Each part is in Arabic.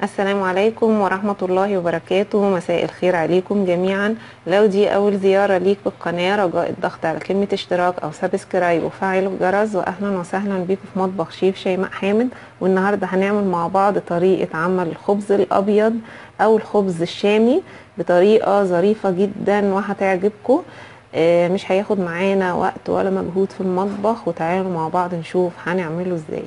السلام عليكم ورحمة الله وبركاته. مساء الخير عليكم جميعا. لو دي أول زيارة ليك بالقناة، رجاء الضغط على كلمة اشتراك أو سبسكرايب وفعل الجرس. وأهلا وسهلا بيكم في مطبخ شيف شيماء حامد. والنهاردة هنعمل مع بعض طريقة عمل الخبز الأبيض أو الخبز الشامي بطريقة ظريفة جدا وهتعجبكم. مش هياخد معانا وقت ولا مجهود في المطبخ، وتعالوا مع بعض نشوف هنعمله ازاي.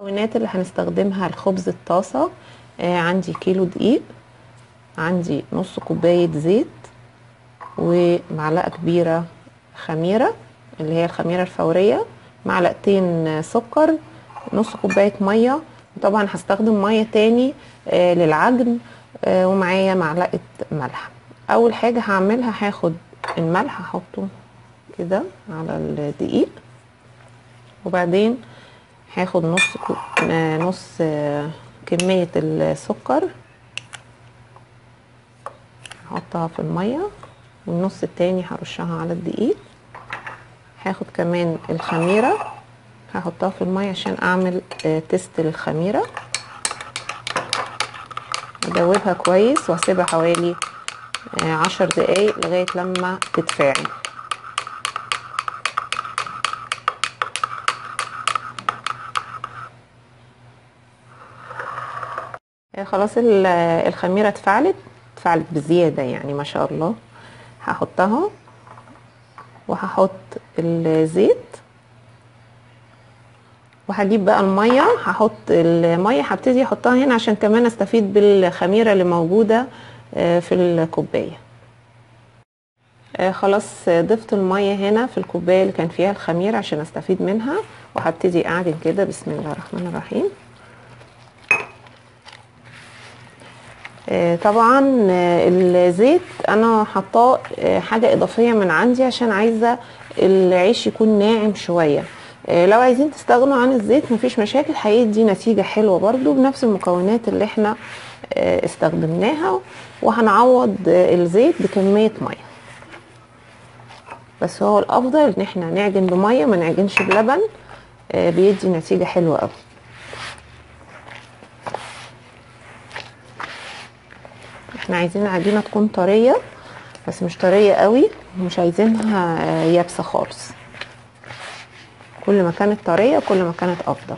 المكونات اللي هنستخدمها لخبز الطاسة: عندي كيلو دقيق، عندي نص كوباية زيت، ومعلقة كبيرة خميرة اللي هي الخميرة الفورية، معلقتين سكر، نص كوباية مية. طبعا هستخدم مية تاني للعجن، ومعايا معلقة ملح. اول حاجة هعملها هاخد الملح احطه كده على الدقيق، وبعدين هاخد نص كمية السكر هحطها في المية، والنص التاني هرشها على الدقيق. هاخد كمان الخميرة هحطها في المية عشان اعمل تيست للخميرة. ادوبها كويس واسيبها حوالي 10 دقايق لغاية لما تتفاعل. خلاص الخميرة اتفعلت بزيادة يعني ما شاء الله. هحطها وهحط الزيت، وهجيب بقى المية. هحط المية هبتدي احطها هنا عشان كمان استفيد بالخميرة اللي موجودة في الكوباية. خلاص ضفت المية هنا في الكوباية اللي كان فيها الخميرة عشان استفيد منها، وهبتدي اعجن كده. بسم الله الرحمن الرحيم. طبعا الزيت انا حطاه حاجة اضافية من عندي عشان عايزة العيش يكون ناعم شوية. لو عايزين تستغنوا عن الزيت مفيش مشاكل، هيدي نتيجة حلوة برضو بنفس المكونات اللي احنا استخدمناها. وهنعوض الزيت بكمية مية، بس هو الافضل ان احنا نعجن بمية ما نعجنش بلبن، بيدي نتيجة حلوة قوي. احنا عايزين العجينة تكون طرية، بس مش طرية قوي، ومش عايزينها يابسة خالص. كل ما كانت طرية كل ما كانت افضل.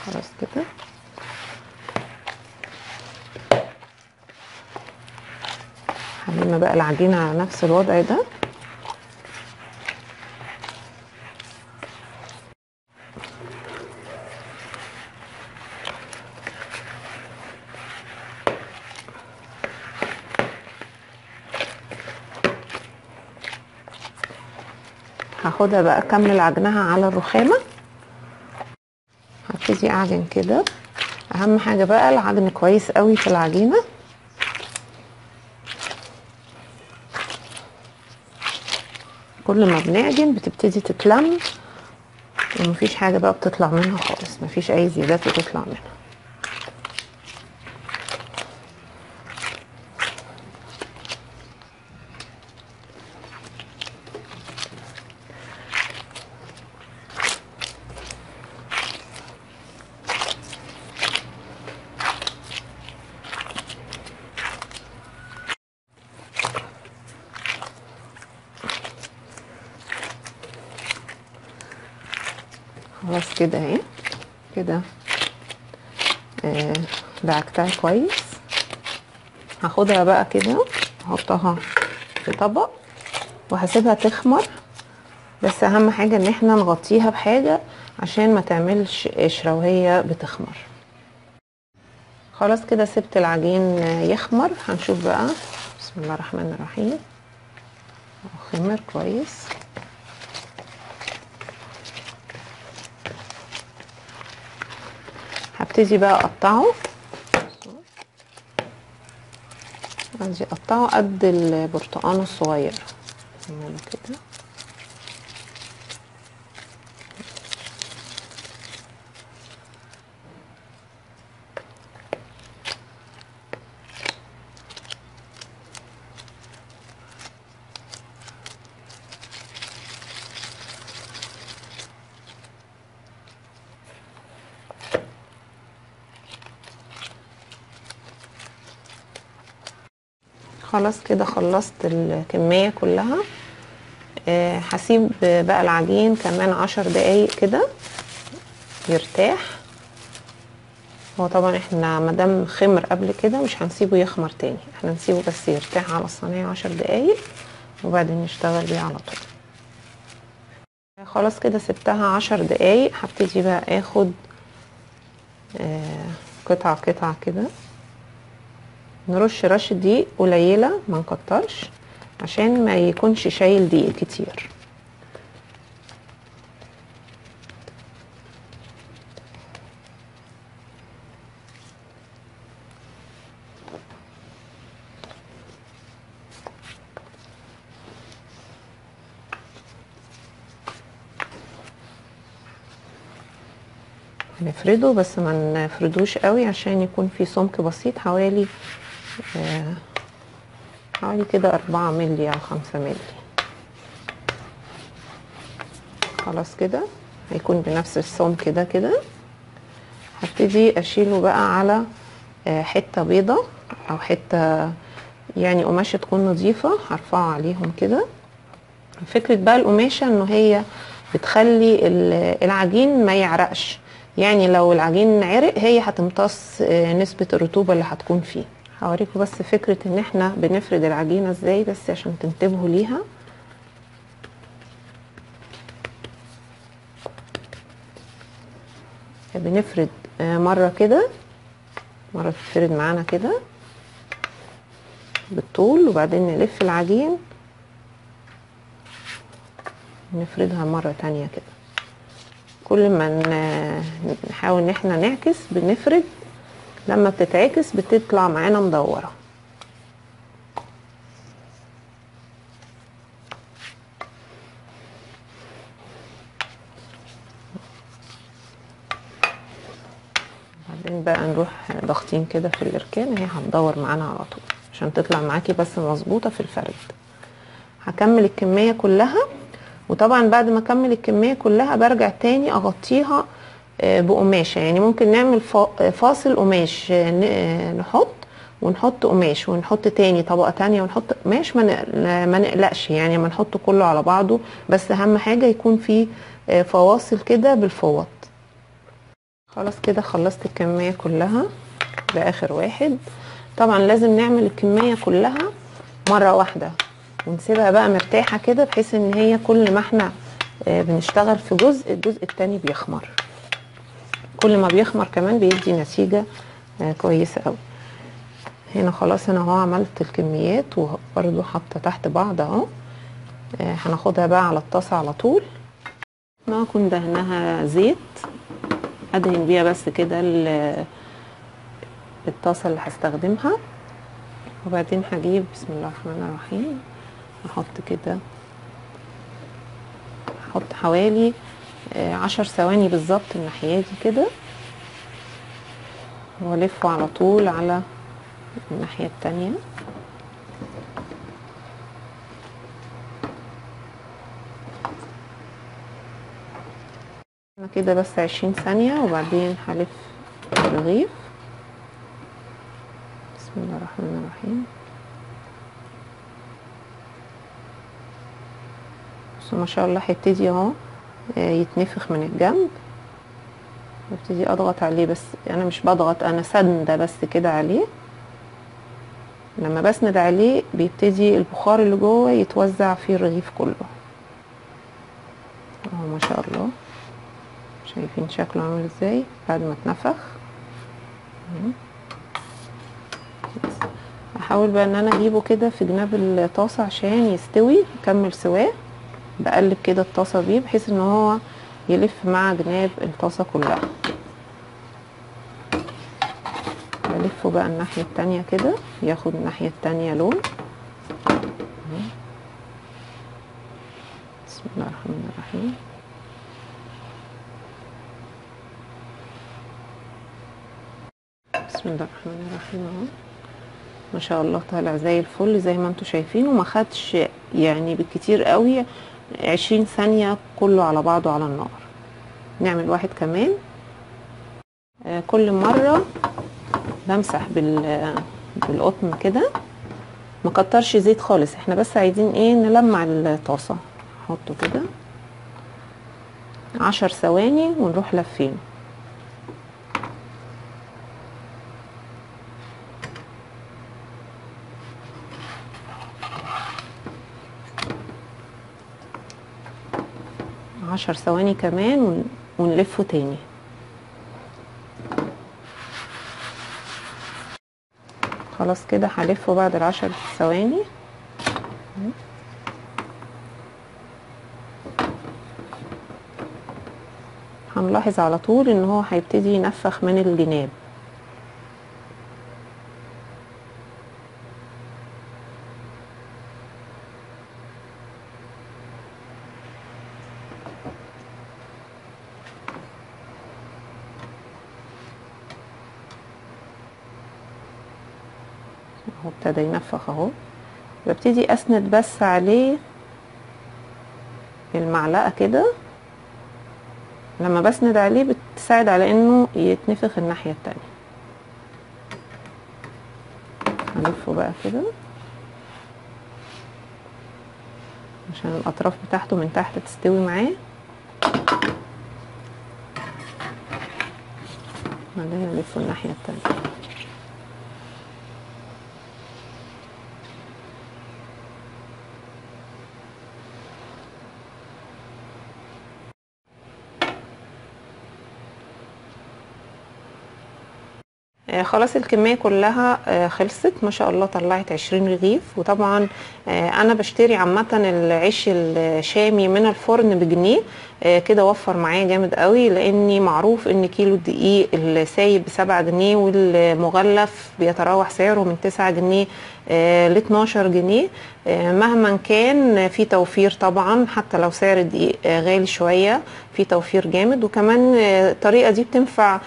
خلاص كده. هلم بقى العجينة على نفس الوضع ده. هاخدها بقى اكمل عجنها على الرخامة. هبتدي اعجن كده. اهم حاجة بقى العجن كويس قوي في العجينة. كل ما بنعجن بتبتدي تتلم، ومفيش حاجة بقى بتطلع منها خالص، مفيش اي زيادات بتطلع منها. خلاص كده اهي كده دعكتها كويس. هاخدها بقى كده احطها في طبق وهسيبها تخمر، بس اهم حاجة ان احنا نغطيها بحاجة عشان ما تعملش قشرة وهي بتخمر. خلاص كده سبت العجين يخمر. هنشوف بقى. بسم الله الرحمن الرحيم. خمر كويس. هبتدي بقى اقطعه عايزة اقطعه قد البرتقانه الصغير كده. خلاص كده خلصت الكمية كلها. هسيب بقى العجين كمان 10 دقايق كده يرتاح. هو طبعا احنا مادام خمر قبل كده مش هنسيبه يخمر تاني، احنا نسيبه بس يرتاح على الصينية 10 دقايق وبعدين نشتغل بيه على طول. خلاص كده سبتها 10 دقايق. هبتدي بقى اخد قطعة قطعة كده، نرش رشة دقيق قليلة ما نكترش عشان ما يكونش شايل دقيق كتير. هنفرده بس ما نفردوش قوي عشان يكون في سمك بسيط، حوالي كده 4 مللي او 5 مللي. خلاص كده هيكون بنفس السمك ده كده. هبتدي اشيله بقى على حتة بيضة او حتة يعني قماشة تكون نظيفة، هرفعه عليهم كده. فكرة بقى القماشة انه هي بتخلي العجين ما يعرقش، يعني لو العجين عرق هي هتمتص نسبة الرطوبة اللي هتكون فيه. هوريكم بس فكرة ان احنا بنفرد العجينة ازاي بس عشان تنتبهوا ليها. بنفرد مرة كده، مرة تتفرد معانا كده بالطول، وبعدين نلف العجين نفردها مرة تانية كده. كل ما نحاول ان احنا نعكس بنفرد، لما بتتعكس بتطلع معانا مدورة. بعدين بقى نروح ضاغطين كده في الاركان، هي هتدور معانا على طول عشان تطلع معاكي بس مظبوطة في الفرد. هكمل الكمية كلها، وطبعا بعد ما اكمل الكمية كلها برجع تاني اغطيها بقماشة. يعني ممكن نعمل فاصل قماش، ونحط قماش ونحط تاني طبقة تانية ونحط قماش، ما نقلقش يعني ما نحط كله على بعضه، بس اهم حاجة يكون في فواصل كده بالفوط. خلاص كده خلصت الكمية كلها، ده اخر واحد. طبعا لازم نعمل الكمية كلها مرة واحدة ونسيبها بقى مرتاحة كده، بحيث ان هي كل ما احنا بنشتغل في الجزء التاني بيخمر. كل ما بيخمر كمان بيدي نتيجة كويسة قوي. هنا خلاص انا اهو عملت الكميات وبرده حاطه تحت بعض اهو. هناخدها بقى على الطاسه على طول. ما اكون دهنها زيت، ادهن بيها بس كده الطاسه اللي هستخدمها، وبعدين هجيب بسم الله الرحمن الرحيم احط كده، احط حوالي 10 ثواني بالظبط الناحيه دي كده، والفه على طول على الناحيه التانية. انا كده بس 20 ثانية وبعدين هلف الرغيف. بسم الله الرحمن الرحيم. بصوا ما شاء الله هيبتدي اهو يتنفخ من الجنب. ببتدي اضغط عليه، بس انا مش بضغط، انا سنده بس كده عليه. لما بسند عليه بيبتدي البخار اللي جوه يتوزع في الرغيف كله اهو. ما شاء الله شايفين شكله عامل ازاي بعد ما اتنفخ. احاول بقى ان انا اجيبه كده في جناب الطاسه عشان يستوي يكمل سواه. بقلب كده الطاسه بيه بحيث ان هو يلف مع جناب الطاسه كلها. هلفه بقى الناحية التانية كده ياخد الناحية التانية لون. بسم الله الرحمن الرحيم. بسم الله الرحمن الرحيم اهو ما شاء الله طالع زي الفل زي ما انتوا شايفين، وما خدش يعني بالكتير قوي 20 ثانية كله على بعضه على النار. نعمل واحد كمان. كل مرة بمسح بالقطن كده، ما كترش زيت خالص، احنا بس عايزين ايه نلمع الطاسة. نحطه كده 10 ثواني ونروح لفينه. عشر ثواني كمان ونلفه تاني. خلاص كده هلفه بعد العشر ثواني. هنلاحظ على طول ان هو هيبتدي ينفخ من الجناب. اهو ابتدى ينفخ اهو. ببتدي اسند بس عليه المعلقة كده، لما بسند عليه بتساعد على انه يتنفخ الناحية التانية. هلفه بقى كده عشان الاطراف بتاعته من تحت تستوي معاه. بعدين نلفه الناحية التانية. خلاص الكمية كلها خلصت ما شاء الله. طلعت 20 رغيف. وطبعا انا بشتري عامة العيش الشامي من الفرن بجنيه كده، وفر معايا جامد قوي، لاني معروف ان كيلو الدقيق السايب ب7 جنيه والمغلف بيتراوح سعره من 9 جنيه ل 12 جنيه. مهما كان في توفير طبعا، حتى لو سعر الدقيق غالي شوية في توفير جامد. وكمان الطريقة دي بتنفع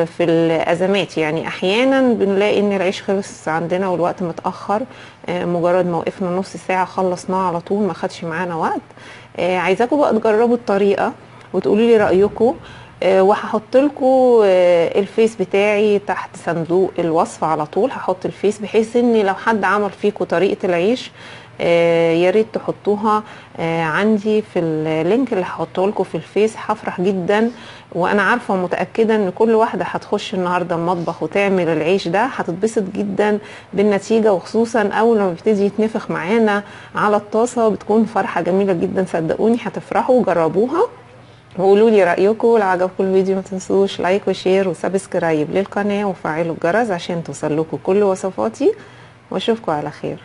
في الازمات، يعني احيانا بنلاقي ان العيش خلص عندنا والوقت متاخر، مجرد ما وقفنا نص ساعه خلصناه على طول، ما خدش معانا وقت. عايزاكم بقى تجربوا الطريقه وتقولوا لي رايكم. وهحط لكم الفيس بتاعي تحت صندوق الوصف على طول. هحط الفيس بحيث ان لو حد عمل فيكم طريقه العيش يا ريت تحطوها عندي في اللينك اللي هحطه لكم في الفيس. هفرح جدا، وانا عارفه ومتاكده ان كل واحده هتخش النهارده المطبخ وتعمل العيش ده هتتبسط جدا بالنتيجه، وخصوصا اول ما بيبتدي يتنفخ معانا على الطاسه بتكون فرحه جميله جدا. صدقوني هتفرحوا وجربوها وقولوا لي رايكم. لو عجبكم الفيديو ما تنسوش لايك وشير وسبسكرايب للقناه وفعلوا الجرس عشان توصل لكم كل وصفاتي، واشوفكم على خير.